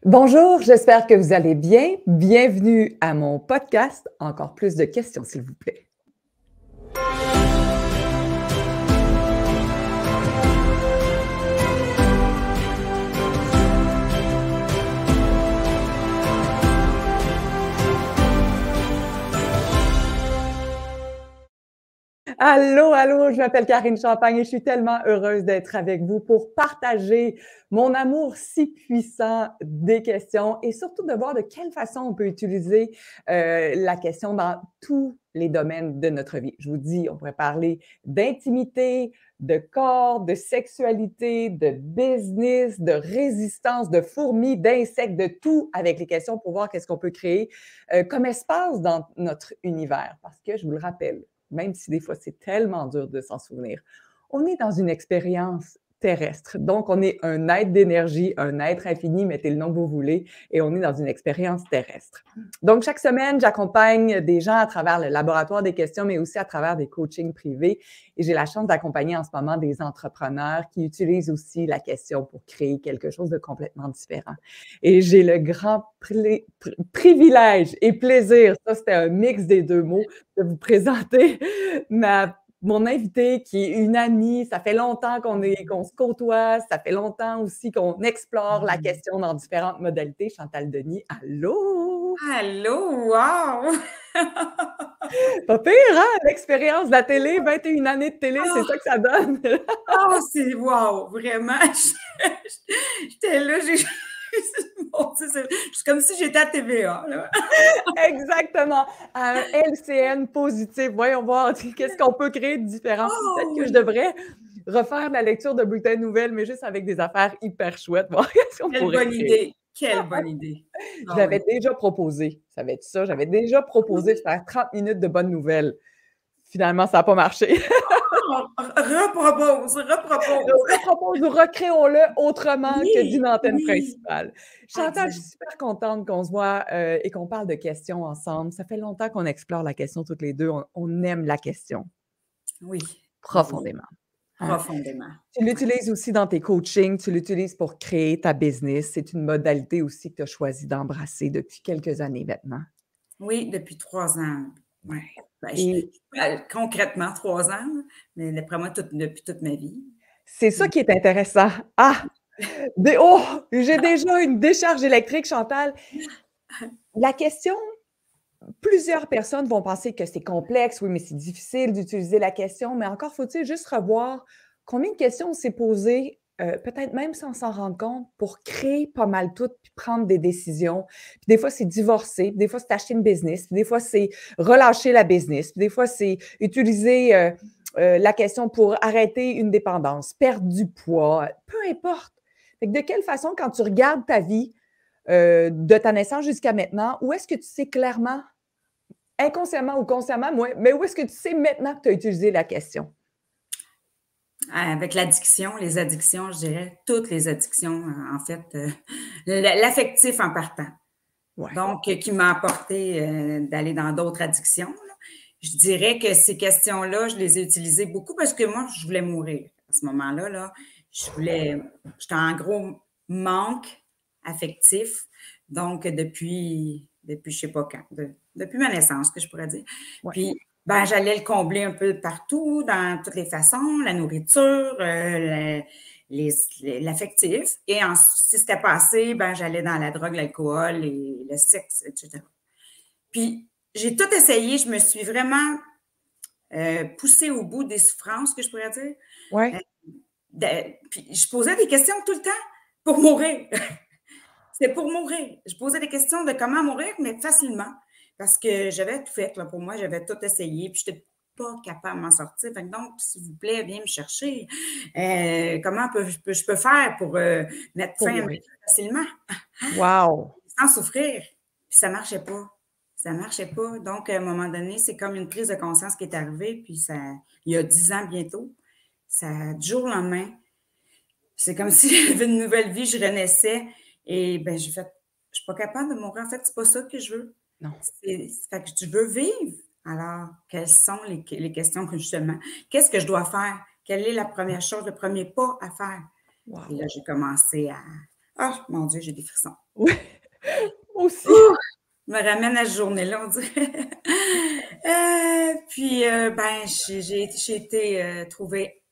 Bonjour, j'espère que vous allez bien. Bienvenue à mon podcast. Encore plus de questions, s'il vous plaît. Allô, allô, je m'appelle Karine Champagne et je suis tellement heureuse d'être avec vous pour partager mon amour si puissant des questions et surtout de voir de quelle façon on peut utiliser la question dans tous les domaines de notre vie. Je vous dis, on pourrait parler d'intimité, de corps, de sexualité, de business, de résistance, de fourmis, d'insectes, de tout avec les questions pour voir qu'est-ce qu'on peut créer comme espace dans notre univers. Parce que je vous le rappelle, même si des fois c'est tellement dur de s'en souvenir, on est dans une expérience terrestre. Donc, on est un être d'énergie, un être infini, mettez le nom que vous voulez, et on est dans une expérience terrestre. Donc, chaque semaine, j'accompagne des gens à travers le laboratoire des questions, mais aussi à travers des coachings privés. Et j'ai la chance d'accompagner en ce moment des entrepreneurs qui utilisent aussi la question pour créer quelque chose de complètement différent. Et j'ai le grand privilège et plaisir, ça c'était un mix des deux mots, de vous présenter mon invitée qui est une amie. Ça fait longtemps qu'on se côtoie, ça fait longtemps aussi qu'on explore la question dans différentes modalités. Chantal Denis, allô! Allô, wow! Pas pire, hein? L'expérience de la télé, 21 années de télé, c'est ça que ça donne. Oh, c'est wow, vraiment. J'étais là, Mon Dieu, c'est comme si j'étais à TVA, là. Exactement. À un LCN positif. Voyons voir qu'est-ce qu'on peut créer de différent. Peut-être Oh que je oui! devrais refaire la lecture de bulletins de nouvelles, mais juste avec des affaires hyper chouettes, voir qu'est-ce qu'on Quelle pourrait bonne créer. idée! Quelle bonne idée! Je Ah l'avais oui. déjà proposé. Ça va être ça. J'avais déjà proposé de faire 30 minutes de bonnes nouvelles. Finalement, ça n'a pas marché. Repropose. Repropose ou recréons-le autrement que d'une Oui, antenne oui, principale. Chantal, je exact. suis super contente qu'on se voit et qu'on parle de questions ensemble. Ça fait longtemps qu'on explore la question toutes les deux. On aime la question Oui, oui, profondément. Hein? profondément. Tu Ouais. l'utilises aussi dans tes coachings, tu l'utilises pour créer ta business. C'est une modalité aussi que tu as choisi d'embrasser depuis quelques années maintenant. Oui, depuis 3 ans. Ouais. Ouais. Ben, Et concrètement 3 ans, là, mais d'après moi, depuis toute ma vie. c'est ça Mmh. qui est intéressant. Ah! Oh! J'ai déjà une décharge électrique, Chantal. La question, plusieurs personnes vont penser que c'est complexe, oui, mais c'est difficile d'utiliser la question, mais encore faut-il juste revoir combien de questions on s'est posées, peut-être même sans s'en rendre compte, pour créer pas mal tout, puis prendre des décisions. Puis des fois, c'est divorcer, puis des fois, c'est acheter une business, puis des fois, c'est relâcher la business, puis des fois, c'est utiliser la question pour arrêter une dépendance, perdre du poids, peu importe. Fait que de quelle façon, quand tu regardes ta vie, de ta naissance jusqu'à maintenant, où est-ce que tu sais clairement, inconsciemment ou consciemment, mais où est-ce que tu sais maintenant que tu as utilisé la question? Avec l'addiction, les addictions, je dirais toutes les addictions, en fait, l'affectif en partant. Ouais. Donc, qui m'a apporté, d'aller dans d'autres addictions, là. Je dirais que ces questions-là, je les ai utilisées beaucoup parce que moi, je voulais mourir. À ce moment-là, là, j'étais en gros manque affectif. Donc, depuis je sais pas quand, depuis ma naissance, que je pourrais dire. Ouais. Puis, ben, j'allais le combler un peu partout, dans toutes les façons, la nourriture, l'affectif. Et si c'était pas assez, ben, j'allais dans la drogue, l'alcool et le sexe, etc. Puis, j'ai tout essayé. Je me suis vraiment poussée au bout des souffrances, que je pourrais dire. Euh, Ouais. puis, je posais des questions tout le temps pour mourir. C'est pour mourir. Je posais des questions de comment mourir, mais facilement. Parce que j'avais tout fait, là, pour moi, j'avais tout essayé, puis je n'étais pas capable de m'en sortir. Fait que donc, s'il vous plaît, viens me chercher. Comment je peux faire pour mettre Pour fin à ma mourir. vie facilement, Wow! sans souffrir? Puis ça ne marchait pas. Ça ne marchait pas. Donc, à un moment donné, c'est comme une prise de conscience qui est arrivée, puis ça, il y a 10 ans bientôt, ça, du jour au lendemain, c'est comme si j'avais une nouvelle vie, je renaissais. Et ben, j'ai fait, je suis pas capable de mourir. En fait, c'est pas ça que je veux. Non. Fait que je veux vivre. Alors, quelles sont les questions que justement, qu'est-ce que je dois faire? Quelle est la première chose, le premier pas à faire? Et Wow! là, j'ai commencé Ah, mon Dieu, j'ai des frissons. Oui, moi aussi. Ouh! Me ramène à cette journée-là, on dirait. Puis, ben, j'ai été trouver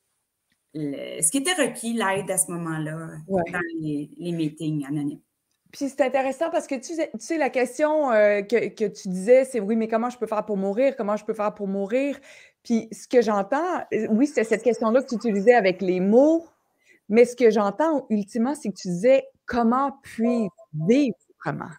ce qui était requis, l'aide à ce moment-là, Ouais. dans les meetings anonymes. Puis c'est intéressant parce que tu sais la question, que tu disais, c'est: «Oui, mais comment je peux faire pour mourir? Comment je peux faire pour mourir?» Puis ce que j'entends, oui, c'est cette question-là que tu utilisais avec les mots, mais ce que j'entends ultimement, c'est que tu disais: «Comment puis-je vivre autrement?»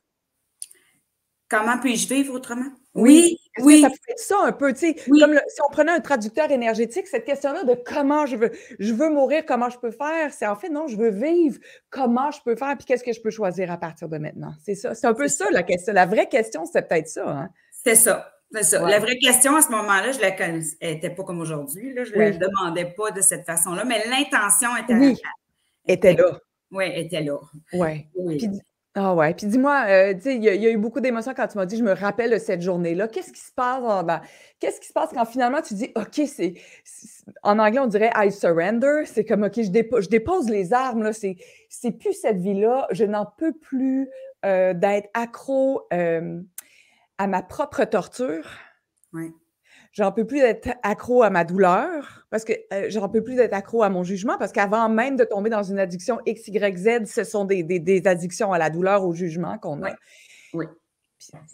Comment puis-je vivre autrement? Oui. Oui, Est-ce que ça oui, pourrait être ça un peu, tu sais, comme oui, si on prenait un traducteur énergétique, cette question-là de comment je veux mourir, comment je peux faire? C'est en fait non, je veux vivre, comment je peux faire? Puis qu'est-ce que je peux choisir à partir de maintenant? C'est ça, c'est un peu c'est ça ça. la question. La vraie question, c'est peut-être ça, hein? C'est ça, c'est ça. Ouais. La vraie question à ce moment-là, je la connaissais elle était pas comme aujourd'hui, là, je la Oui, demandais pas de cette façon-là, mais l'intention était oui, était était là. ouais, était là. Ouais. Puis Oui. di ah ouais, puis dis-moi, tu sais, il y a eu beaucoup d'émotions quand tu m'as dit: «Je me rappelle de cette journée-là». Qu'est-ce qui se passe qu'est-ce qui se passe quand finalement tu dis: «OK, c'est» en anglais, on dirait «I surrender», c'est comme: «OK, je dépose les armes, là, c'est plus cette vie-là, je n'en peux plus, d'être accro, à ma propre torture». Ouais. J'en peux plus d'être accro à ma douleur parce que, j'en peux plus d'être accro à mon jugement parce qu'avant même de tomber dans une addiction X, Y, Z, ce sont des addictions à la douleur, au jugement qu'on Oui, a. oui.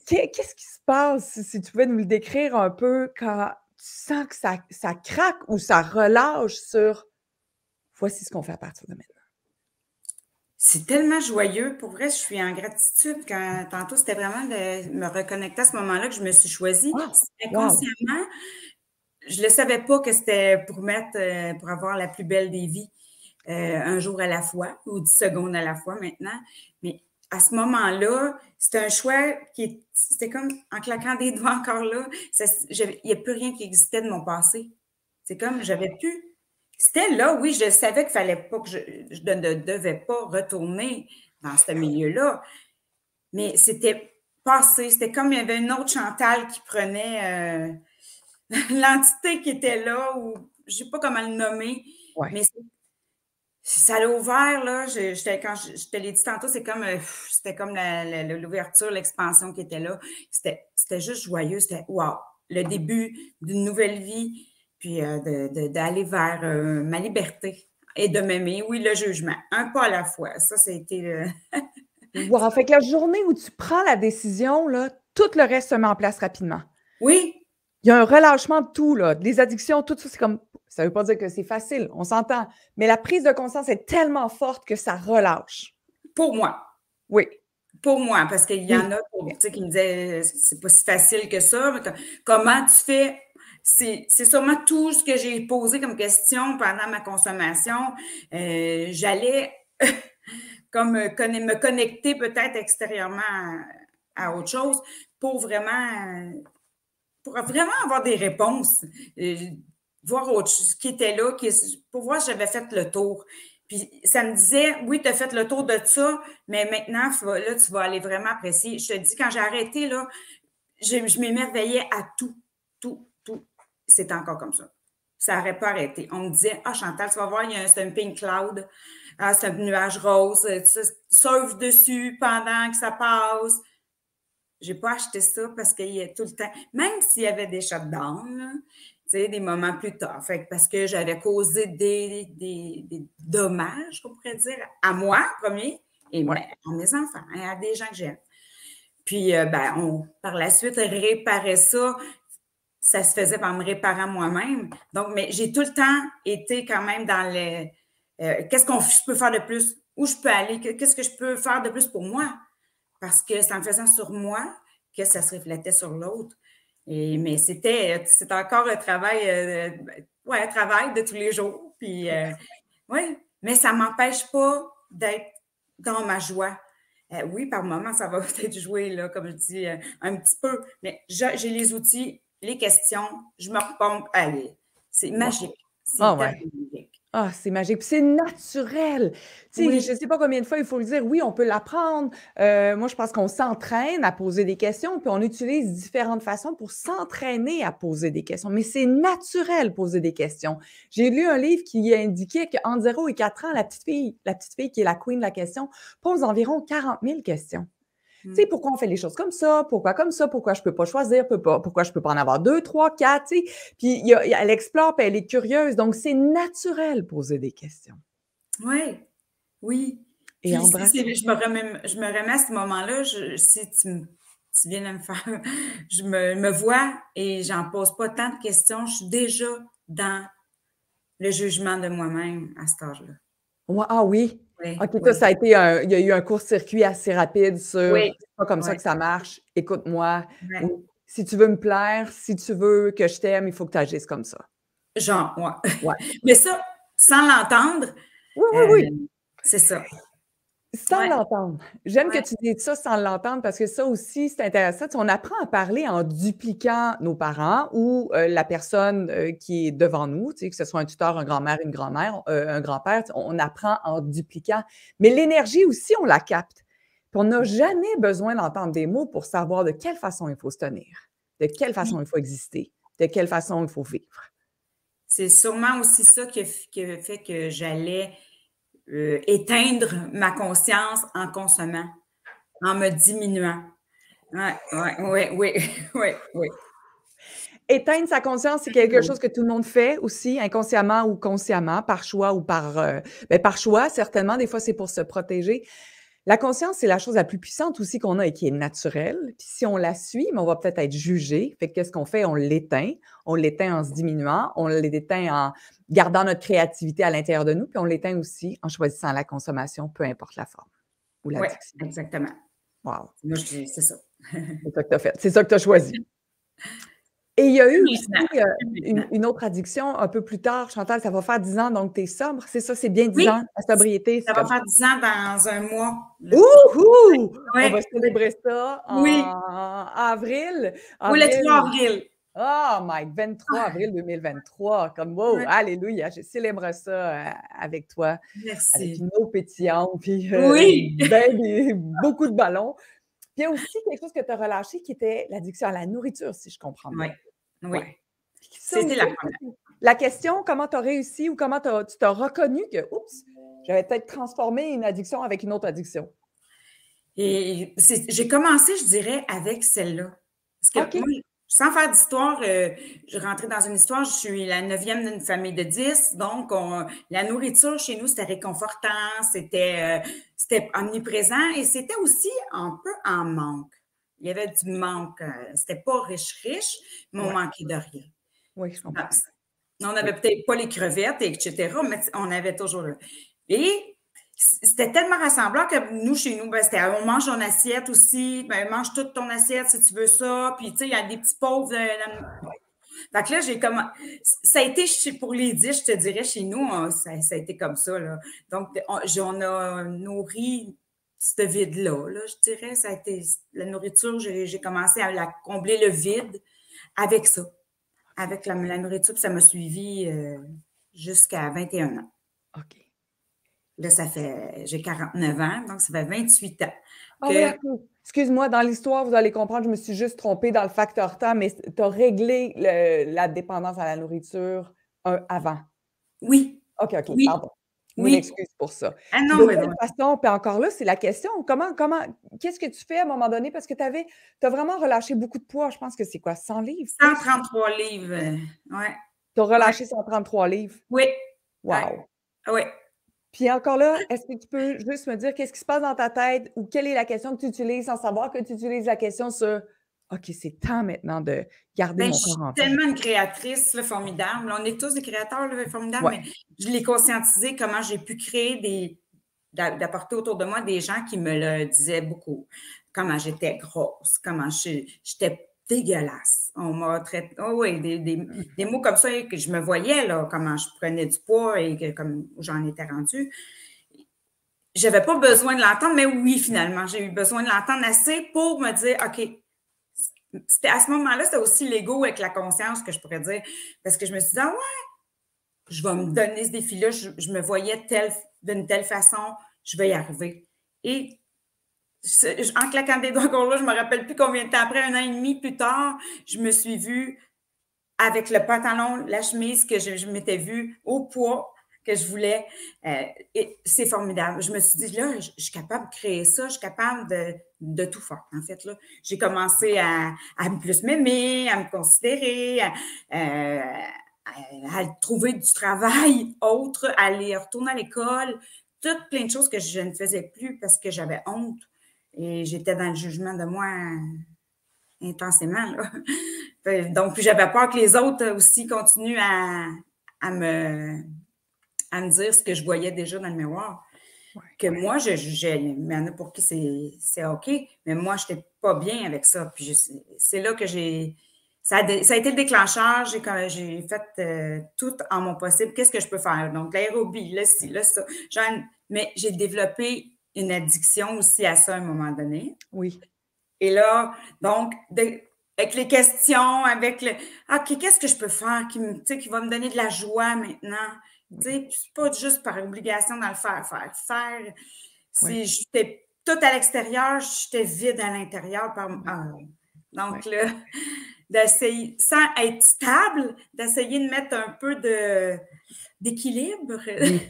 Puis qu'est-ce qui se passe si tu pouvais nous le décrire un peu quand tu sens que ça craque ou ça relâche sur: «Voici ce qu'on fait à partir de maintenant». C'est tellement joyeux. Pour vrai, je suis en gratitude quand tantôt, c'était vraiment de me reconnecter à ce moment-là que je me suis choisie. Ah! Wow! Inconsciemment, je le savais pas que c'était pour mettre, pour avoir la plus belle des vies, un jour à la fois ou 10 secondes à la fois maintenant. Mais à ce moment-là, c'était un choix c'était comme en claquant des doigts encore là, il n'y a plus rien qui existait de mon passé. C'est comme j'avais plus. C'était là, oui, je savais qu'il fallait pas que je ne devais pas retourner dans ce milieu-là, mais c'était passé. C'était comme il y avait une autre Chantal qui prenait l'entité qui était là, ou je ne sais pas comment le nommer, Ouais. mais ça l'a ouvert, là. Quand je te l'ai dit tantôt, c'est comme, c'était comme l'ouverture, l'expansion qui était là. C'était juste joyeux. C'était wow! Le début d'une nouvelle vie, puis d'aller vers ma liberté et de m'aimer. Oui, le jugement, un pas à la fois. Ça, c'était Wow! Fait que la journée où tu prends la décision, là, tout le reste se met en place rapidement. oui, Il y a un relâchement de tout, là, des addictions, tout ça, c'est comme ça veut pas dire que c'est facile, on s'entend, mais la prise de conscience est tellement forte que ça relâche. pour moi. Oui, Pour moi, parce qu'il y en oui, a, tu sais, qui me disaient: «C'est pas si facile que ça, mais comment tu fais?» C'est sûrement tout ce que j'ai posé comme question pendant ma consommation. J'allais comme me connecter peut-être extérieurement à autre chose pour vraiment, pour vraiment avoir des réponses, voir autre chose, ce qui était là, pour voir si j'avais fait le tour. Puis ça me disait: «Oui, tu as fait le tour de ça, mais maintenant, là, tu vas aller vraiment apprécier». Je te dis, quand j'ai arrêté, là, je m'émerveillais à tout, tout, tout. C'est encore comme ça. Ça n'aurait pas arrêté. On me disait: «Ah, Chantal, tu vas voir, c'est un pink cloud. Ah, c'est un nuage rose. Tu surfes dessus pendant que ça passe». J'ai pas acheté ça parce qu'il y a tout le temps, même s'il y avait des shutdowns, là, tu sais, des moments plus tard. Fait que parce que j'avais causé des dommages, on pourrait dire, à moi, premier, et ouais. à mes enfants, et à des gens que j'aime. Puis, ben, par la suite, réparer ça, ça se faisait par me réparant moi-même. Donc, mais j'ai tout le temps été quand même dans qu'est-ce qu'on je peux faire de plus? Où je peux aller? Qu'est-ce que je peux faire de plus pour moi? Parce que c'est en le faisant sur moi que ça se reflétait sur l'autre. Mais c'est encore un travail, ouais, un travail de tous les jours. Puis, oui, mais ça ne m'empêche pas d'être dans ma joie. Oui, par moments, ça va peut-être jouer, là, comme je dis, un petit peu, mais j'ai les outils, les questions, je me repompe. Allez, c'est Wow! magique. Ah C'est tellement ouais. magique. Ah, c'est magique. Puis c'est naturel. Tu sais, je Oui, ne sais pas combien de fois il faut le dire. Oui, on peut l'apprendre. Moi, je pense qu'on s'entraîne à poser des questions, puis on utilise différentes façons pour s'entraîner à poser des questions. Mais c'est naturel poser des questions. J'ai lu un livre qui indiquait qu'entre 0 et 4 ans, la petite fille qui est la queen de la question, pose environ 40 000 questions. Tu sais, mmh, pourquoi on fait les choses comme ça? Pourquoi comme ça? Pourquoi je peux pas choisir? Pourquoi je peux pas en avoir 2, 3, 4? Tu sais? Puis elle explore, puis elle est curieuse. Donc, c'est naturel poser des questions. ouais, oui. Et Puis embrasser je me remets à ce moment-là, si tu viens de me faire je me vois et j'en pose pas tant de questions, je suis déjà dans le jugement de moi-même à cet âge-là. ouais, ah oui? Oui, OK, toi, oui, ça a été il y a eu un court-circuit assez rapide sur: oui, «C'est pas comme ça oui, que ça marche, écoute-moi» ouais. ou «Si tu veux me plaire, si tu veux que je t'aime, il faut que tu agisses comme ça». Genre, ouais. Ouais. Mais ça, sans l'entendre, Oui, oui, heu, oui. c'est ça. Sans Ouais, l'entendre. J'aime que ouais, tu dises ça sans l'entendre parce que ça aussi, c'est intéressant. Tu sais, on apprend à parler en dupliquant nos parents ou la personne, qui est devant nous, tu sais, que ce soit un tuteur, un grand-mère, une grand-mère, un grand-père, tu sais, on apprend en dupliquant. Mais l'énergie aussi, on la capte. Puis on n'a jamais besoin d'entendre des mots pour savoir de quelle façon il faut se tenir, de quelle oui. façon il faut exister, de quelle façon il faut vivre. C'est sûrement aussi ça qui a fait que j'allais, éteindre ma conscience en consommant, en me diminuant. Ouais, ouais, ouais, oui, oui, oui. Éteindre sa conscience, c'est quelque chose que tout le monde fait aussi, inconsciemment ou consciemment, par choix ou par choix, certainement. Des fois, c'est pour se protéger. La conscience, c'est la chose la plus puissante aussi qu'on a et qui est naturelle. Puis si on la suit, mais on va peut-être être jugé. Fait que qu'est-ce qu'on fait? On l'éteint. On l'éteint en se diminuant. On l'éteint en gardant notre créativité à l'intérieur de nous. Puis on l'éteint aussi en choisissant la consommation, peu importe la forme ou Ouais, l'addiction. exactement. Wow! Moi, je dis c'est ça. C'est ça que tu as fait. C'est ça que tu as choisi. Et il y a eu Plus aussi, maintenant, plus maintenant. une autre addiction un peu plus tard, Chantal, ça va faire 10 ans, donc tu es sobre, c'est ça? C'est bien 10 Oui, ans, la sobriété, ça c'est va comme faire 10 ans dans un mois, là. Wouhou! On va Ouais, célébrer ça oui, en avril. oui, le Avril, 3 avril. oh my 23 avril 2023, comme wow, Ouais, alléluia, je célèbre ça, avec toi, avec merci. une eau pétillante, puis, Oui, beaucoup de ballons. Puis il y a aussi quelque chose que tu as relâché qui était l'addiction à la nourriture, si je comprends oui, bien. oui. Ouais. Puis ça C'était aussi, la première. la question, comment tu as réussi ou comment tu t'as reconnu que: «Oups, j'avais peut-être transformé une addiction avec une autre addiction». Et j'ai commencé, je dirais, avec celle-là. Parce que OK. moi, sans faire d'histoire, je rentrais dans une histoire, je suis la neuvième d'une famille de 10, donc la nourriture chez nous, c'était réconfortant, c'était omniprésent et c'était aussi un peu en manque. Il y avait du manque, c'était pas riche, mais on Ouais. manquait de rien. Oui, je Donc, comprends. on Oui. n'avait peut-être pas les crevettes, et etc., mais on avait toujours et c'était tellement rassemblant que nous, chez nous, ben, c'était on mange ton assiette aussi, ben, mange toute ton assiette si tu veux ça. Puis, tu sais, il y a des petits pauvres. Fait que là, j'ai comme. Ça a été pour les 10, je te dirais, chez nous, ça a été comme ça. Là. Donc, on a nourri ce vide-là, là, je dirais. Ça a été la nourriture, j'ai commencé à la combler le vide avec ça, OK. avec la nourriture, puis ça m'a suivi jusqu'à 21 ans. OK. Là, j'ai 49 ans, donc ça fait 28 ans Ah oui, que OK. Excuse-moi, dans l'histoire, vous allez comprendre, je me suis juste trompée dans le facteur temps, mais tu as réglé la dépendance à la nourriture, avant. oui, OK, OK, oui, pardon. Mille oui. excuses pour ça. Ah Puis non, de mais quelle non. façon puis encore là, c'est la question, qu'est-ce que tu fais à un moment donné? Parce que tu as vraiment relâché beaucoup de poids, je pense que c'est quoi, 100 livres, plus? 133 livres, ouais, Tu as ouais, relâché 133 livres. oui, ouais, Wow! ouais. Puis encore là, est-ce que tu peux juste me dire qu'est-ce qui se passe dans ta tête ou quelle est la question que tu utilises sans savoir que tu utilises la question sur: «OK, c'est temps maintenant de garder Ben, mon je suis corps en vie». tellement une créatrice, là, formidable. On est tous des créateurs, là, formidables, Ouais, mais je l'ai conscientisé comment j'ai pu créer d'apporter autour de moi des gens qui me le disaient beaucoup. Comment j'étais grosse, comment j'étais dégueulasse. On m'a traité, oh oui, des mots comme ça que je me voyais, là, comment je prenais du poids et comme j'en étais rendue. J'avais pas besoin de l'entendre, mais oui, finalement, j'ai eu besoin de l'entendre assez pour me dire, OK, c'était à ce moment-là, c'était aussi l'ego avec la conscience que je pourrais dire. Parce que je me suis dit, ah ouais, je vais me donner ce défi-là, je me voyais d'une telle façon, je vais y arriver. Et en claquant des doigts encore là, je ne me rappelle plus combien de temps après, 1 an et demi plus tard, je me suis vue avec le pantalon, la chemise que je m'étais vue au poids que je voulais. Et c'est formidable. Je me suis dit, là, je suis capable de créer ça, je suis capable de tout faire, en fait. Là. J'ai commencé à plus m'aimer, à me considérer, à trouver du travail autre, à aller retourner à l'école, toutes plein de choses que je ne faisais plus parce que j'avais honte. Et j'étais dans le jugement de moi intensément. Là. Donc, j'avais peur que les autres aussi continuent à me dire ce que je voyais déjà dans le miroir. Ouais. Que moi, il y en a pour qui c'est OK, mais moi, je n'étais pas bien avec ça. Puis c'est là que ça a été le déclencheur. J'ai fait tout en mon possible. Qu'est-ce que je peux faire? Donc, l'aérobie, là, ci, là, ça. Mais j'ai développé une addiction aussi à ça à un moment donné. Oui. Et là, donc, avec les questions, avec le OK, qu'est-ce que je peux faire qui va me donner de la joie maintenant? Oui. C'est pas juste par obligation dans le faire. Oui. J'étais tout à l'extérieur, j'étais vide à l'intérieur. Donc, là, d'essayer, sans être stable, d'essayer de mettre un peu d'équilibre. Oui.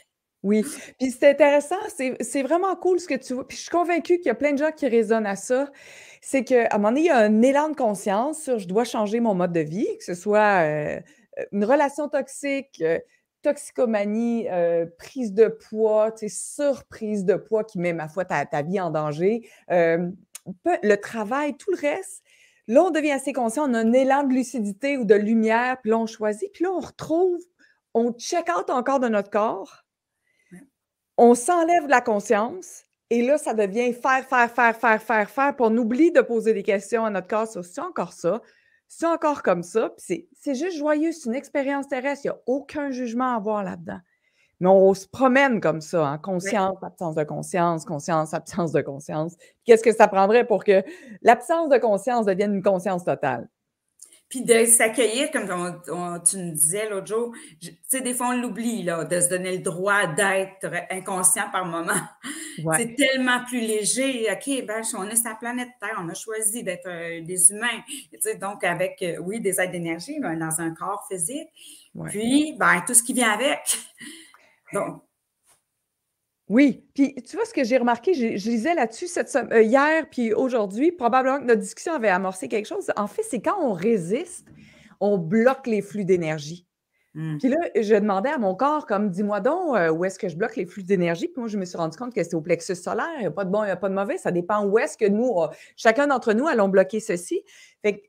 Oui, puis c'est intéressant, c'est vraiment cool ce que tu vois. Puis je suis convaincue qu'il y a plein de gens qui résonnent à ça. C'est qu'à un moment donné, il y a un élan de conscience sur je dois changer mon mode de vie, que ce soit une relation toxique, toxicomanie, prise de poids, surprise de poids qui met, ma foi, ta vie en danger, le travail, tout le reste. Là, on devient assez conscient, on a un élan de lucidité ou de lumière, puis là, on choisit, puis là, on retrouve, on check out encore de notre corps. On s'enlève de la conscience et là, ça devient faire, puis on oublie de poser des questions à notre corps sur c'est encore ça, c'est encore comme ça, puis c'est juste joyeux, c'est une expérience terrestre, il n'y a aucun jugement à avoir là-dedans. Mais on se promène comme ça, en conscience, absence de conscience, absence de conscience. Qu'est-ce que ça prendrait pour que l'absence de conscience devienne une conscience totale? Puis de s'accueillir, comme tu nous disais l'autre jour, tu sais, des fois, on l'oublie, là, de se donner le droit d'être inconscient par moment. Ouais. C'est tellement plus léger. OK, ben, on est sur la planète Terre, on a choisi d'être des humains. Tu sais, donc, avec, oui, des aides d'énergie, ben, dans un corps physique. Ouais. Puis, ben, tout ce qui vient avec. Donc, oui, puis tu vois ce que j'ai remarqué, je lisais là-dessus hier puis aujourd'hui, probablement que notre discussion avait amorcé quelque chose. En fait, c'est quand on résiste, on bloque les flux d'énergie. Puis là, je demandais à mon corps, comme, dis-moi donc, où est-ce que je bloque les flux d'énergie? Puis moi, je me suis rendu compte que c'était au plexus solaire. Il n'y a pas de bon, il n'y a pas de mauvais. Ça dépend où est-ce que nous, chacun d'entre nous, allons bloquer ceci. Fait que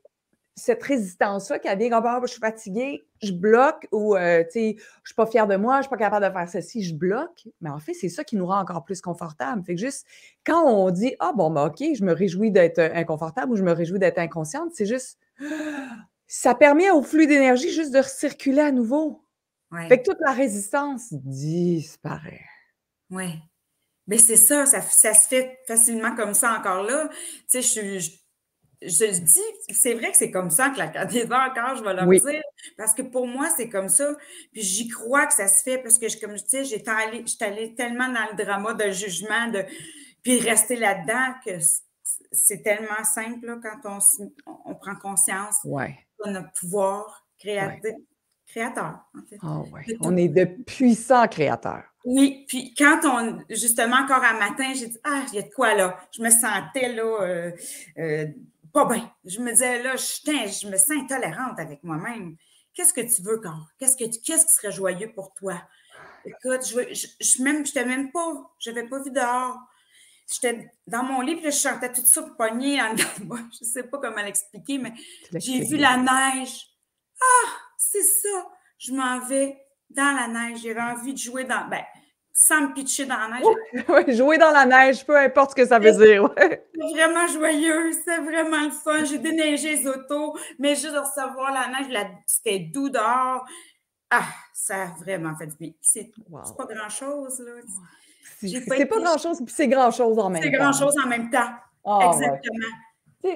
cette résistance-là, qui vient comme, je suis fatiguée, je bloque, ou, tu sais, je suis pas fière de moi, je suis pas capable de faire ceci, je bloque. Mais en fait, c'est ça qui nous rend encore plus confortable. Fait que juste, quand on dit, OK, je me réjouis d'être inconfortable ou je me réjouis d'être inconsciente, c'est juste, ça permet au flux d'énergie juste de recirculer à nouveau. Ouais. Fait que toute la résistance disparaît. Oui. Mais c'est ça se fait facilement comme ça encore là. Tu sais, je dis, c'est vrai que c'est comme ça que la candidat encore, je vais leur dire, parce que pour moi, c'est comme ça. Puis j'y crois que ça se fait parce que, comme je disais, j'étais allée tellement dans le drama de jugement, puis rester là-dedans que c'est tellement simple là, quand on prend conscience de notre pouvoir créateur, en fait. Oh, ouais. On est de puissants créateurs. Oui, puis quand justement, encore un matin, j'ai dit, il y a de quoi là? Je me sentais là, pas bien. Je me disais là, je me sens intolérante avec moi-même. Qu'est-ce que tu veux, Cor? Qu'est-ce qui serait joyeux pour toi? Écoute, je n'avais pas vu dehors. J'étais dans mon lit, puis là, je chantais tout ça poignée en dedans de moi. Je ne sais pas comment l'expliquer, mais j'ai vu la neige. C'est ça. Je m'en vais dans la neige. J'avais envie de jouer sans me pitcher dans la neige. Oui, jouer dans la neige, peu importe ce que ça veut dire. C'est vraiment joyeux. C'est vraiment le fun. J'ai déneigé les autos, mais juste de recevoir la neige, c'était doux dehors. Ça a vraiment fait du bien. C'est pas grand-chose, là. C'est pas grand-chose, puis c'est grand-chose en même temps. C'est grand-chose en même temps. Exactement.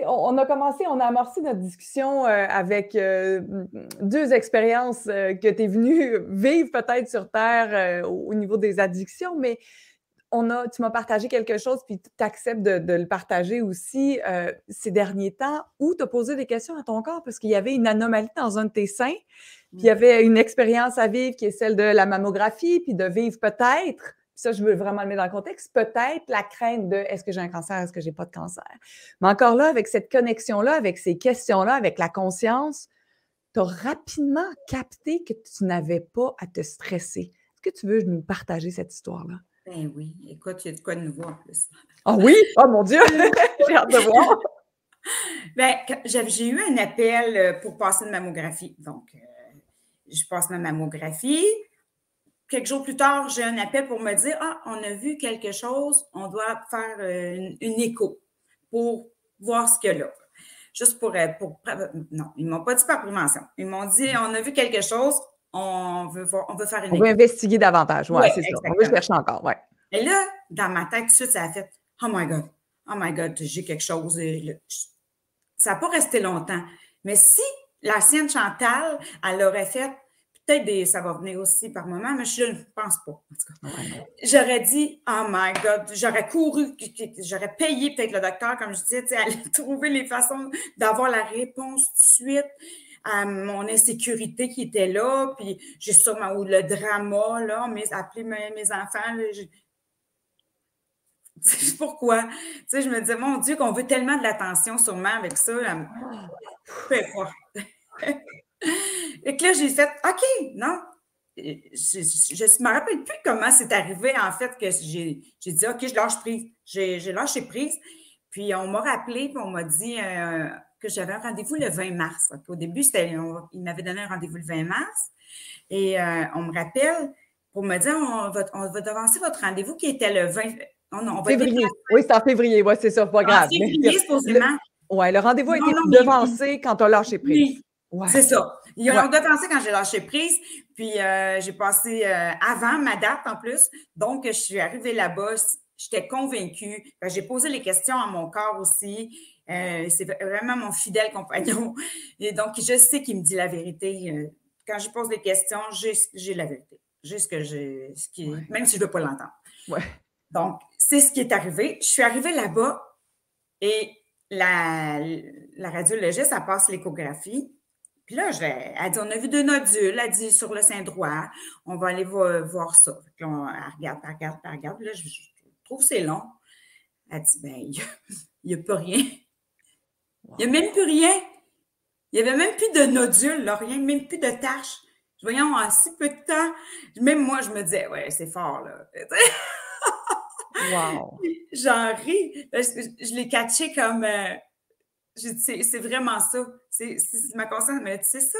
On a commencé, on a amorcé notre discussion avec deux expériences que tu es venue vivre peut-être sur Terre au niveau des addictions, mais tu m'as partagé quelque chose, puis tu acceptes de le partager aussi ces derniers temps, où tu as posé des questions à ton corps parce qu'il y avait une anomalie dans un de tes seins, puis il y avait une expérience à vivre qui est celle de la mammographie, puis de vivre peut-être, ça je veux vraiment le mettre dans le contexte, peut-être la crainte de est-ce que j'ai un cancer, est-ce que j'ai pas de cancer. Mais encore là, avec cette connexion-là, avec ces questions-là, avec la conscience, tu as rapidement capté que tu n'avais pas à te stresser. Est-ce que tu veux nous partager cette histoire-là? Ben oui, écoute, il y a de quoi de nouveau en plus. Ah oui? Oh mon Dieu! J'ai hâte de voir. Ben, j'ai eu un appel pour passer une mammographie. Donc, je passe ma mammographie. Quelques jours plus tard, j'ai un appel pour me dire, ah, on a vu quelque chose, on doit faire une écho pour voir ce qu'il y a là. Juste pour non, ils ne m'ont pas dit par prévention. Ils m'ont dit, on a vu quelque chose, on veut faire une écho. On veut investiguer davantage, oui, c'est exactement. ça. On veut chercher encore, oui. Et là, dans ma tête, tout de suite, ça a fait, oh my God, j'ai quelque chose. Ça n'a pas resté longtemps. Mais si la sienne Chantal, elle aurait fait, peut-être ça va venir aussi par moment, mais je ne pense pas. En tout cas. Ouais. J'aurais dit, oh my God, j'aurais couru, j'aurais payé peut-être le docteur, comme je disais, aller trouver les façons d'avoir la réponse tout de suite à mon insécurité qui était là, puis j'ai sûrement, ou le drama, là, appeler mes enfants, là, pourquoi? Tu sais, je me disais, mon Dieu, qu'on veut tellement de l'attention sûrement avec ça. Peu importe. Et que là, j'ai fait, OK, non. Je ne me rappelle plus comment c'est arrivé, en fait, que j'ai dit, OK, je lâche prise. J'ai lâché prise. Puis, on m'a rappelé, puis on m'a dit que j'avais un rendez-vous le 20 mars. Donc, au début, il m'avait donné un rendez-vous le 20 mars. Et on me rappelle pour me dire, on va devancer votre rendez-vous qui était le 20 février. Oui, c'est en février. Oui, c'est ça, pas grave. En février, supposément. Oui, le rendez-vous a été devancé quand tu as lâché prise. Oui, ouais. C'est ça. Ils ont devancé quand j'ai lâché prise. Puis, j'ai passé avant ma date en plus. Donc, je suis arrivée là-bas. J'étais convaincue. J'ai posé les questions à mon corps aussi. C'est vraiment mon fidèle compagnon. Et donc, je sais qu'il me dit la vérité. Quand je pose des questions, j'ai la vérité. J'ai ce que j'ai, même si je ne veux pas l'entendre. Ouais. Donc, c'est ce qui est arrivé. Je suis arrivée là-bas et la radiologiste, elle passe l'échographie. Puis là, elle dit, on a vu 2 nodules. Elle dit, sur le sein droit, on va aller voir ça. Puis là, elle regarde. Puis là, je trouve que c'est long. Elle dit, ben, il n'y a pas rien. Wow. Il n'y a même plus rien. Il n'y avait même plus de nodules, là, rien, même plus de taches. Voyons, en si peu de temps, même moi, je me disais, ouais, c'est fort, là. Wow! J'en ris. Je l'ai catché comme... c'est vraiment ça. C'est ma conscience, mais c'est ça.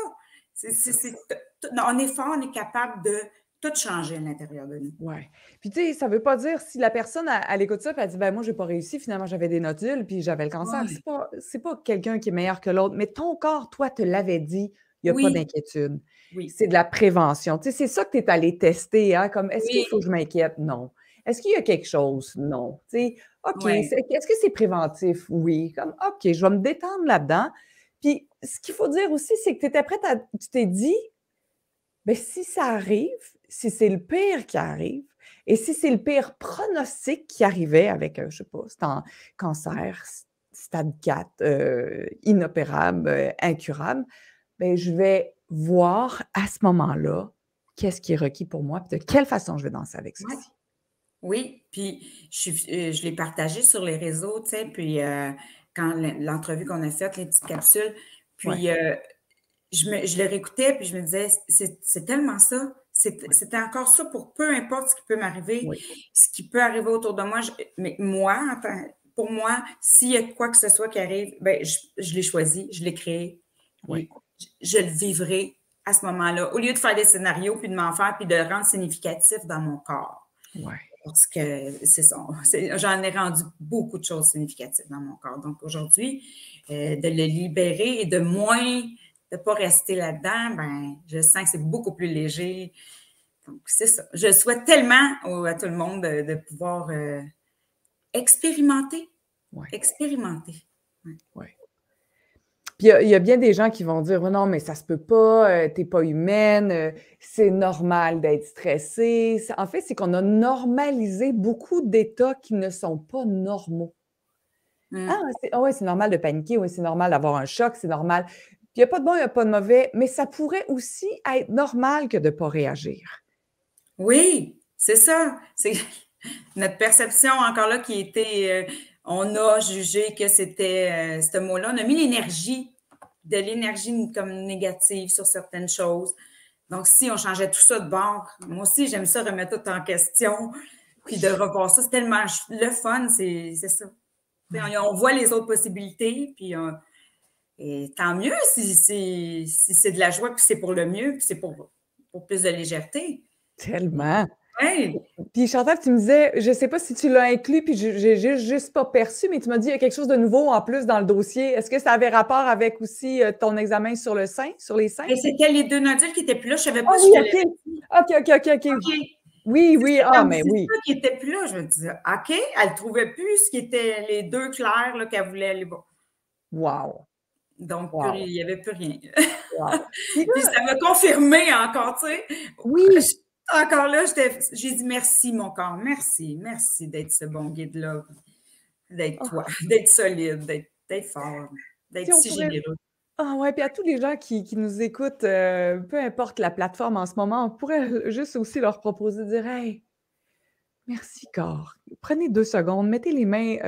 On est fort, on est capable de tout changer à l'intérieur de nous. Oui. Puis, tu sais, ça ne veut pas dire si la personne, elle écoute ça, puis elle dit, ben moi, je n'ai pas réussi, finalement, j'avais des nodules, puis j'avais le cancer. Ouais. C'est pas quelqu'un qui est meilleur que l'autre, mais ton corps, toi, te l'avait dit, il n'y a pas d'inquiétude. Oui. C'est de la prévention. Tu sais, c'est ça que tu es allé tester, hein, comme, est-ce qu'il faut que je m'inquiète? Non. Est-ce qu'il y a quelque chose? Non. Tu sais, OK, est-ce que c'est préventif? Oui. Comme, OK, je vais me détendre là-dedans. Puis, ce qu'il faut dire aussi, c'est que tu étais prête tu t'es dit, bien, si ça arrive, si c'est le pire qui arrive, et si c'est le pire pronostic qui arrivait avec, je ne sais pas, c'est un cancer, stade 4, inopérable, incurable, bien, je vais voir à ce moment-là qu'est-ce qui est requis pour moi, puis de quelle façon je vais danser avec ceci. Oui, puis je l'ai partagé sur les réseaux, tu sais, puis quand l'entrevue qu'on a faite, les petites capsules, puis je le réécoutais, puis je me disais, c'est tellement ça. C'était encore ça pour peu importe ce qui peut m'arriver, ce qui peut arriver autour de moi. Mais moi, pour moi, s'il y a quoi que ce soit qui arrive, ben, je l'ai choisi, je l'ai créé. Oui. Je le vivrai à ce moment-là, au lieu de faire des scénarios, puis de m'en faire, puis de le rendre significatif dans mon corps. Oui. Parce que c'est ça. J'en ai rendu beaucoup de choses significatives dans mon corps. Donc, aujourd'hui, de le libérer et de ne pas rester là-dedans, ben, je sens que c'est beaucoup plus léger. Donc, c'est ça. Je souhaite tellement à tout le monde de pouvoir expérimenter. Ouais. Expérimenter. Oui. Puis il y a bien des gens qui vont dire: «Oh non, mais ça se peut pas, tu pas humaine, c'est normal d'être stressée». En fait, c'est qu'on a normalisé beaucoup d'états qui ne sont pas normaux. Mmh. Ah, ouais, c'est normal de paniquer, oui, c'est normal d'avoir un choc, c'est normal. Puis il y a pas de bon, il y a pas de mauvais, mais ça pourrait aussi être normal que de pas réagir. Oui, c'est ça. C'est notre perception encore là qui était, on a jugé que c'était, ce mot-là, on a mis de l'énergie comme négative sur certaines choses. Donc, si on changeait tout ça de bord, moi aussi, j'aime ça remettre tout en question, puis de revoir ça. C'est tellement le fun, c'est ça. Oui. On voit les autres possibilités, puis et tant mieux si c'est de la joie, puis c'est pour le mieux, puis c'est pour plus de légèreté. Tellement. Oui. Puis Chantal, tu me disais, je sais pas si tu l'as inclus, puis j'ai juste pas perçu, mais tu m'as dit il y a quelque chose de nouveau en plus dans le dossier. Est-ce que ça avait rapport avec aussi ton examen sur le sein, sur les seins? Et c'était les 2 nodules qui étaient plus là. Je savais Ah pas si oui, je te OK. l'avais dit. OK. OK. Oui, oui, C'est ah, comme mais c'est oui. ça qui était plus là. Je me disais: «OK, elle trouvait plus ce qui était les 2 clairs là qu'elle voulait aller voir». Wow, Donc plus wow, il y avait plus rien. wow. Puis Puis là, ça m'a confirmé encore, tu sais. oui, Encore là, j'ai dit: «Merci mon corps, merci d'être ce bon guide-là, d'être toi, ah, d'être solide, d'être fort, si d'être on si pourrait généreux». ah ouais, puis à tous les gens qui nous écoutent, peu importe la plateforme en ce moment, on pourrait juste aussi leur proposer de dire: «Hey, merci corps. Prenez 2 secondes, mettez les mains,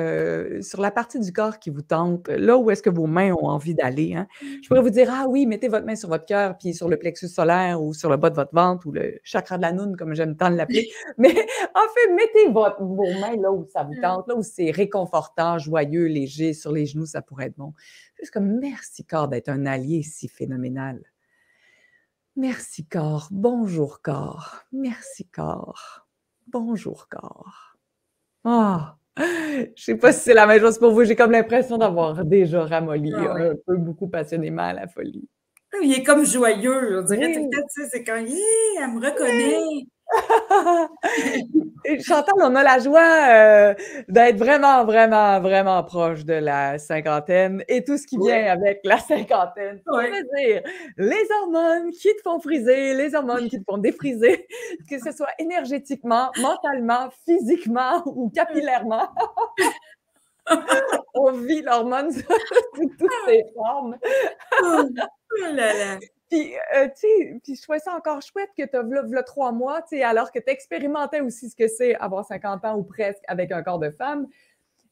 sur la partie du corps qui vous tente, là où est-ce que vos mains ont envie d'aller, hein. Je pourrais vous dire: «Ah oui, mettez votre main sur votre cœur, puis sur le plexus solaire ou sur le bas de votre ventre ou le chakra de la Noune», comme j'aime tant l'appeler. Mais en fait, mettez vos mains là où ça vous tente, là où c'est réconfortant, joyeux, léger, sur les genoux, ça pourrait être bon. Juste comme: «Merci corps d'être un allié si phénoménal. Merci corps, bonjour corps, merci corps, bonjour corps». Ah! Je sais pas si c'est la même chose pour vous, j'ai comme l'impression d'avoir déjà ramolli Ah un oui. peu beaucoup passionnément à la folie. Il est comme joyeux, on dirait tout le Oui! temps, tu sais, c'est quand: «Hi, elle me reconnaît!» Et Chantal, on a la joie, d'être vraiment, vraiment, vraiment proche de la cinquantaine et tout ce qui Oui, vient avec la cinquantaine, oui. c'est-à-dire les hormones qui te font friser, les hormones qui te font défriser, que ce soit énergétiquement, mentalement, physiquement ou capillairement. On vit l'hormone sous toutes ses formes. Oh, oh là là. Puis, tu sais, puis je trouvais ça encore chouette que tu as v'là 3 mois, tu sais, alors que tu expérimentais aussi ce que c'est avoir 50 ans ou presque avec un corps de femme,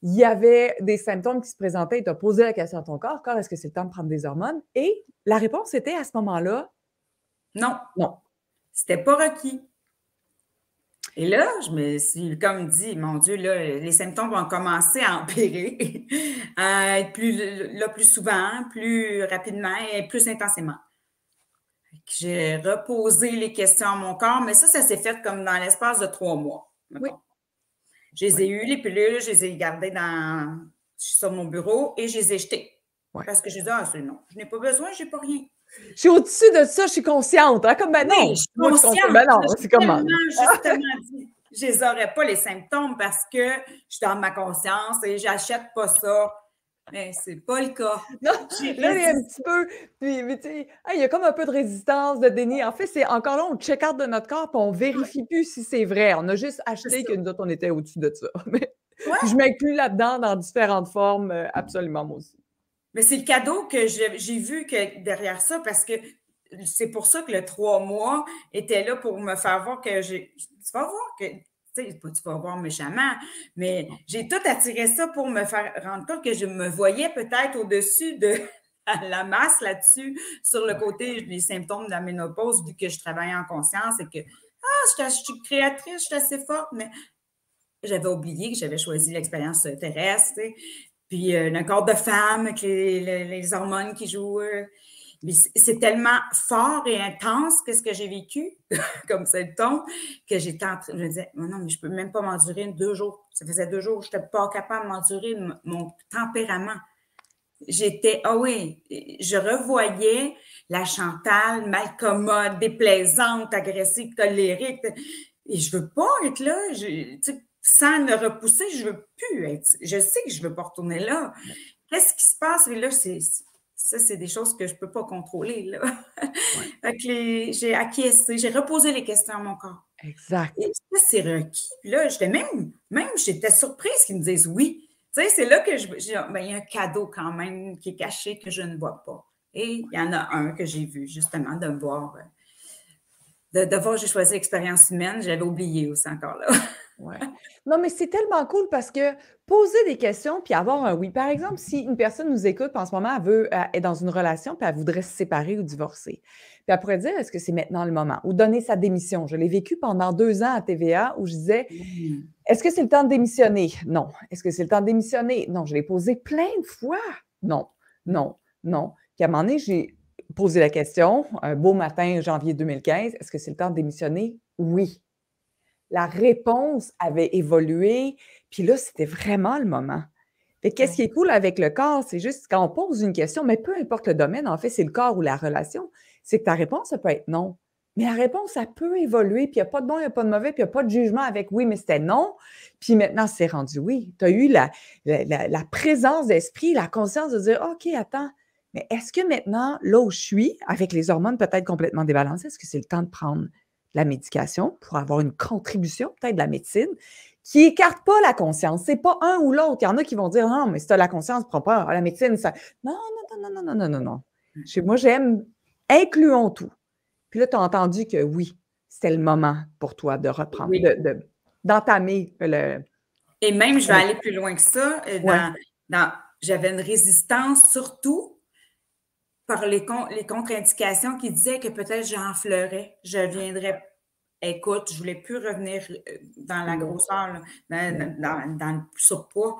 il y avait des symptômes qui se présentaient et tu as posé la question à ton corps: «Corps, est-ce que c'est le temps de prendre des hormones?» Et la réponse était à ce moment-là: Non, «Non». c'était pas requis. Et là, je me suis comme dit: «Mon Dieu, là, les symptômes vont commencer à empirer, à être plus souvent, plus rapidement et plus intensément». J'ai reposé les questions à mon corps, mais ça s'est fait comme dans l'espace de 3 mois, Oui, mettons. Je les oui, ai eues, les pilules, je les ai gardées sur mon bureau et je les ai jetées. ouais. Parce que j'ai dit: «Ah, c'est non, je n'ai pas besoin, j'ai pas rien». Je suis au-dessus de ça, je suis consciente, hein, comme ben Oui, je non. suis Moi, je suis consciente, consciente, ben là, non, c'est j'ai comment? tellement justement dit: «Je les aurais pas les symptômes parce que je suis dans ma conscience et j'achète pas ça». Mais c'est pas le cas. Non, J'ai là, il y a un petit résisté. peu, puis mais tu sais, ah, il y a comme un peu de résistance, de déni. En fait, c'est encore là, on check out de notre corps, puis on Ouais, vérifie plus si c'est vrai. On a juste c'est acheté ça. que nous autres, on était au-dessus de ça. Mais puis je Ouais, m'inclus là-dedans dans différentes formes, absolument, moi aussi. mais c'est le cadeau que j'ai vu que derrière ça parce que c'est pour ça que le 3 mois était là pour me faire voir que tu vas voir que tu sais, pas tu vas voir méchamment, mais j'ai tout attiré ça pour me faire rendre compte que je me voyais peut-être au-dessus de la masse là-dessus, sur le Ouais. côté des symptômes de la ménopause, vu que je travaille en conscience et que, je suis créatrice, je suis assez forte, mais j'avais oublié que j'avais choisi l'expérience terrestre, tu sais. Puis le corps de femme avec les hormones qui jouent. Mais c'est tellement fort et intense que ce que j'ai vécu comme symptôme que j'étais en train, je me disais, non, mais je peux même pas m'endurer 2 jours. Ça faisait 2 jours, je n'étais pas capable de m'endurer mon tempérament. J'étais, ah oui, je revoyais la Chantal malcommode, déplaisante, agressive, colérique. Et je veux pas être là. Tu sais, sans le repousser, je veux plus être. Je sais que je veux pas retourner là. qu'est-ce qui se passe? Et là, ça, c'est des choses que je ne peux pas contrôler, là. Ouais, Fait que j'ai acquiescé, j'ai reposé les questions à mon corps. Et exact. ça, c'est requis. Puis là, j'étais surprise qu'ils me disent oui. Tu sais, c'est là que ben, il y a un cadeau quand même qui est caché que je ne vois pas. Et il y en a un que j'ai vu, justement, de me voir. De voir, j'ai choisi l'expérience humaine, j'avais oublié aussi encore là. Ouais. Non, mais c'est tellement cool parce que poser des questions puis avoir un oui. Par exemple, si une personne nous écoute, puis en ce moment, elle est dans une relation puis elle voudrait se séparer ou divorcer. Puis elle pourrait dire, est-ce que c'est maintenant le moment? Ou donner sa démission. Je l'ai vécu pendant 2 ans à TVA où je disais, Mmh. est-ce que c'est le temps de démissionner? Non. Est-ce que c'est le temps de démissionner? Non. Je l'ai posé plein de fois. Non, non, non. Puis à un moment donné, j'ai posé la question, un beau matin, janvier 2015, est-ce que c'est le temps de démissionner? Oui. La réponse avait évolué, puis là, c'était vraiment le moment. Fait qu'est-ce qui Ouais. est cool avec le corps, c'est juste quand on pose une question, mais peu importe le domaine, en fait, c'est le corps ou la relation, c'est que ta réponse, ça peut être non. Mais la réponse, ça peut évoluer, puis il n'y a pas de bon, il n'y a pas de mauvais, puis il n'y a pas de jugement avec oui, mais c'était non, puis maintenant, c'est rendu oui. Tu as eu la présence d'esprit, la conscience de dire OK, attends, mais est-ce que maintenant, là où je suis, avec les hormones peut-être complètement débalancées, est-ce que c'est le temps de prendre la médication pour avoir une contribution, peut-être de la médecine, qui écarte pas la conscience. C'est pas un ou l'autre. Il y en a qui vont dire non, mais si tu as la conscience, prends pas la médecine. Ça... Non, non, non, non, non, non, non, non. Moi, j'aime incluons tout. Puis là, tu as entendu que oui, c'était le moment pour toi de reprendre, Oui. d'entamer le. Et même, je vais aller plus loin que ça. Ouais. J'avais une résistance, surtout par les contre-indications qui disaient que peut-être j'enfleurais, je viendrais. Écoute, je voulais plus revenir dans la Ouais. grosseur, là, Ouais. dans le surpoids.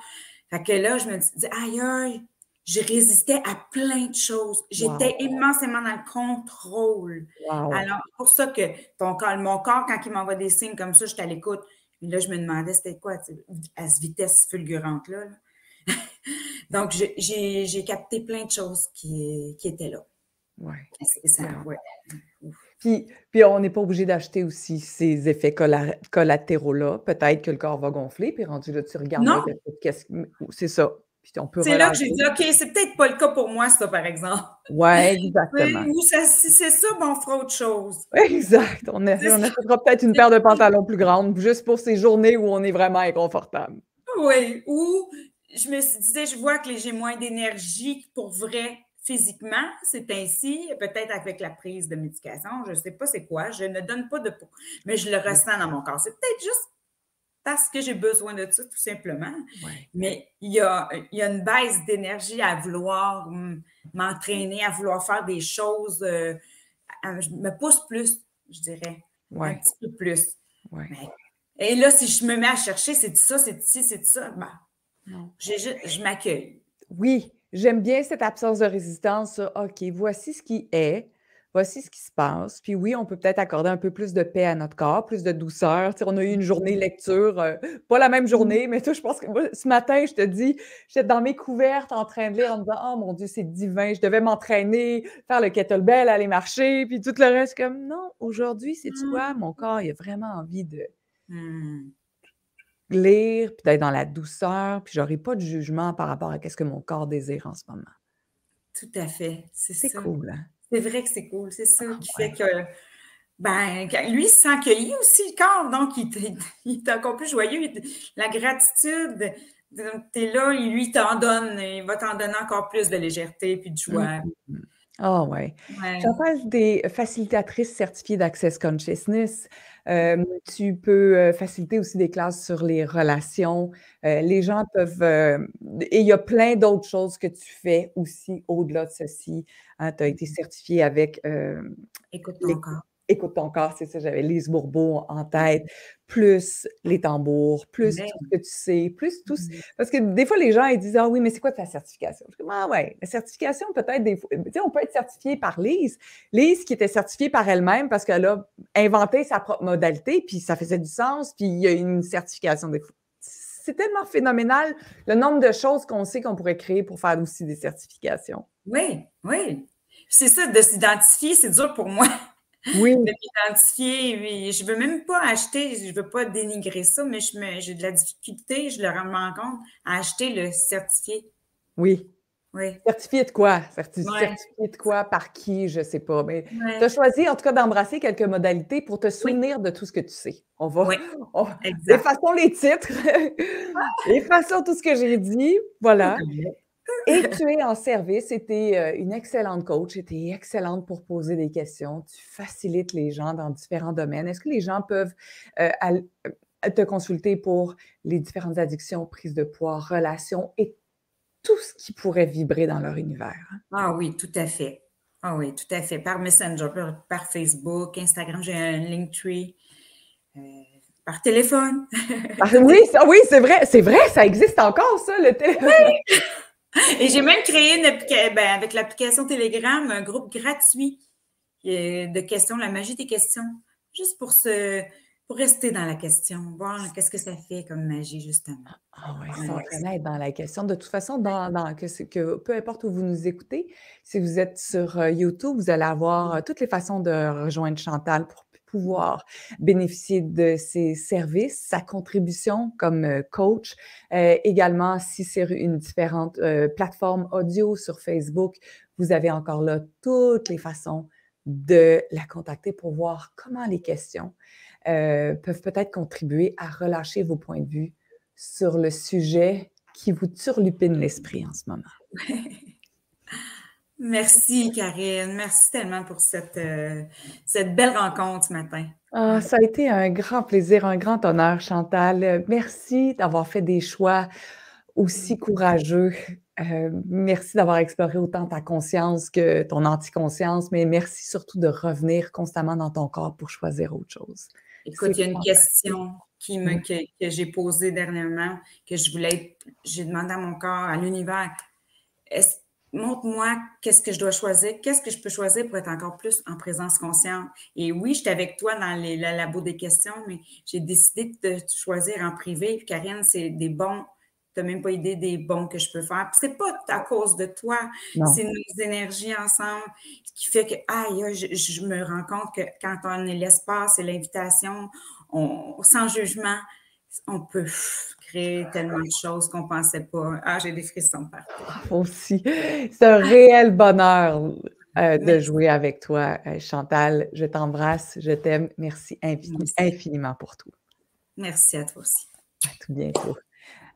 Fait que là, je me disais, aïe, aïe, je résistais à plein de choses. Wow. J'étais immensément dans le contrôle. Wow. Alors, c'est pour ça que mon corps, quand il m'envoie des signes comme ça, j'étais à l'écoute. Et là, je me demandais, c'était quoi, à cette vitesse fulgurante-là. Là. Donc, j'ai capté plein de choses qui étaient là. Ouais. Et ça, ouais. Puis on n'est pas obligé d'acheter aussi ces effets collatéraux-là. Peut-être que le corps va gonfler, puis rendu là, tu regardes Non, c'est ça. Puis on peut c'est là que relâcher. j'ai dit, OK, c'est peut-être pas le cas pour moi, ça, par exemple. Ouais, Oui, exactement. ou si c'est ça, ben, on fera autre chose. Exact. C'est On ça. achètera peut-être une paire de pantalons plus grande, juste pour ces journées où on est vraiment inconfortable. Oui, ou je me disais, je vois que j'ai moins d'énergie pour vrai physiquement, c'est ainsi, peut-être avec la prise de médication, je ne sais pas c'est quoi, je ne donne pas de pour, mais je le ressens dans mon corps. C'est peut-être juste parce que j'ai besoin de ça, tout simplement. Ouais. Mais il y a une baisse d'énergie à vouloir m'entraîner, à vouloir faire des choses. Je me pousse plus, je dirais. Un Ouais. petit peu plus. Ouais. Mais- et là, si je me mets à chercher, c'est ça, c'est ci, c'est ça, ben, Non. je m'accueille. Oui, j'aime bien cette absence de résistance, ça. OK, voici ce qui est, voici ce qui se passe. Puis oui, on peut peut-être accorder un peu plus de paix à notre corps, plus de douceur. Tu sais, on a eu une journée lecture, pas la même journée, mais toi, je pense que moi, ce matin, je te dis, j'étais dans mes couvertes en train de lire en me disant: «Oh mon Dieu, c'est divin, je devais m'entraîner, faire le kettlebell, aller marcher», puis tout le reste comme: «Non, aujourd'hui, sais-tu quoi? Mon corps, il a vraiment envie de Hmm. lire, puis d'être dans la douceur, puis j'aurai pas de jugement par rapport à qu'est-ce que mon corps désire en ce moment». Tout à fait, c'est C'est ça. cool, hein? C'est vrai que c'est cool. C'est ça qui fait Ouais. que, ben, lui, il se sent accueilli aussi, le corps. Donc, il est encore plus joyeux. La gratitude, tu es là, lui, il t'en donne. Il va t'en donner encore plus de légèreté puis de Mmh joie. mh. Ah ouais. J'en Ouais. passe des facilitatrices certifiées d'Access Consciousness. Tu peux, faciliter aussi des classes sur les relations. Les gens peuvent, et il y a plein d'autres choses que tu fais aussi au-delà de ceci, hein. Tu as été certifiée avec, Écoute ton les corps. Écoute ton corps, c'est ça, j'avais Lise Bourbeau en tête, plus les tambours, plus Mais, tout ce que tu sais, plus tout ce parce que des fois, les gens, ils disent: «Ah oui, mais c'est quoi ta certification?» Je suis comme: «Ah ouais, la certification, peut-être des fois» tu sais, on peut être certifié par Lise. Lise qui était certifiée par elle-même parce qu'elle a inventé sa propre modalité, puis ça faisait du sens, puis il y a une certification des fois. C'est tellement phénoménal le nombre de choses qu'on sait qu'on pourrait créer pour faire aussi des certifications. oui, oui. C'est ça, de s'identifier, c'est dur pour moi. Oui, De m'identifier, oui. Je veux même pas acheter, je veux pas dénigrer ça, mais j'ai de la difficulté, je le rends compte, à acheter le certifié. oui. Oui. Certifié de quoi? Ouais. Certifié de quoi? Par qui? Je sais pas, mais tu as Ouais. choisi en tout cas d'embrasser quelques modalités pour te Oui. souvenir de tout ce que tu sais. Oui. On Exact. effaçons les titres, effaçons tout ce que j'ai dit, voilà. Et tu es en service et tu es, une excellente coach et tu es excellente pour poser des questions. Tu facilites les gens dans différents domaines. Est-ce que les gens peuvent, te consulter pour les différentes addictions, prise de poids, relations et tout ce qui pourrait vibrer dans leur univers, hein? Ah oui, tout à fait. Ah oui, tout à fait. Par Messenger, par Facebook, Instagram, j'ai un Linktree, heu, par téléphone. Ah Tout oui, est ça oui, c'est vrai, ça existe encore ça, le téléphone. et j'ai même créé avec l'application Telegram, un groupe gratuit, de questions, la magie des questions, juste pour rester dans la question, voir qu'est-ce que ça fait comme magie justement. Ah ouais, Ouais, sans jamais être dans la question. De toute façon, que peu importe où vous nous écoutez, si vous êtes sur, YouTube, vous allez avoir, toutes les façons de rejoindre Chantal pour pouvoir bénéficier de ses services, sa contribution comme, coach. Également, si c'est une différente, plateforme audio sur Facebook, vous avez encore là toutes les façons de la contacter pour voir comment les questions, peuvent peut-être contribuer à relâcher vos points de vue sur le sujet qui vous turlupine l'esprit en ce moment. Merci Karine, merci tellement pour cette belle rencontre ce matin. Ah, ça a été un grand plaisir, un grand honneur, Chantal. Merci d'avoir fait des choix aussi courageux. Merci d'avoir exploré autant ta conscience que ton anticonscience, mais merci surtout de revenir constamment dans ton corps pour choisir autre chose. Écoute, C'est il y a une fantastique. question Oui. que j'ai posée dernièrement, que j'ai demandé à mon corps, à l'univers, est-ce montre-moi qu'est-ce que je dois choisir, qu'est-ce que je peux choisir pour être encore plus en présence consciente. Et oui, j'étais avec toi dans le labo des questions, mais j'ai décidé de te choisir en privé. Puis Karine, c'est des bons, tu n'as même pas idée des bons que je peux faire. Puis c'est pas à cause de toi, Non. c'est nos énergies ensemble qui fait que, aïe, je me rends compte que quand on est l'espace et l'invitation, sans jugement, on peut créer tellement de choses qu'on pensait pas. Ah, j'ai des frissons partout. Aussi. C'est un réel bonheur, de Merci, jouer avec toi, Chantal. Je t'embrasse, je t'aime. Merci merci. infiniment pour tout. Merci à toi aussi. À tout bientôt.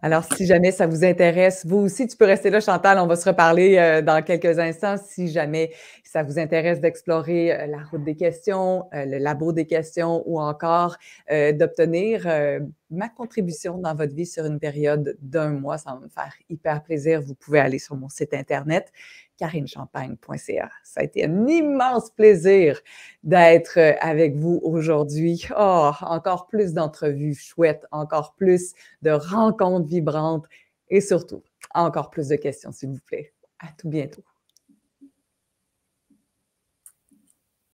Alors, si jamais ça vous intéresse, vous aussi, tu peux rester là, Chantal, on va se reparler, dans quelques instants. Si jamais ça vous intéresse d'explorer, la route des questions, le labo des questions ou encore, d'obtenir, ma contribution dans votre vie sur une période d'1 mois, ça va me faire hyper plaisir. Vous pouvez aller sur mon site internet karinechampagne.ca. Ça a été un immense plaisir d'être, avec vous aujourd'hui. Oh, encore plus d'entrevues chouettes, encore plus de rencontres vibrantes et surtout, encore plus de questions, s'il vous plaît. À tout bientôt.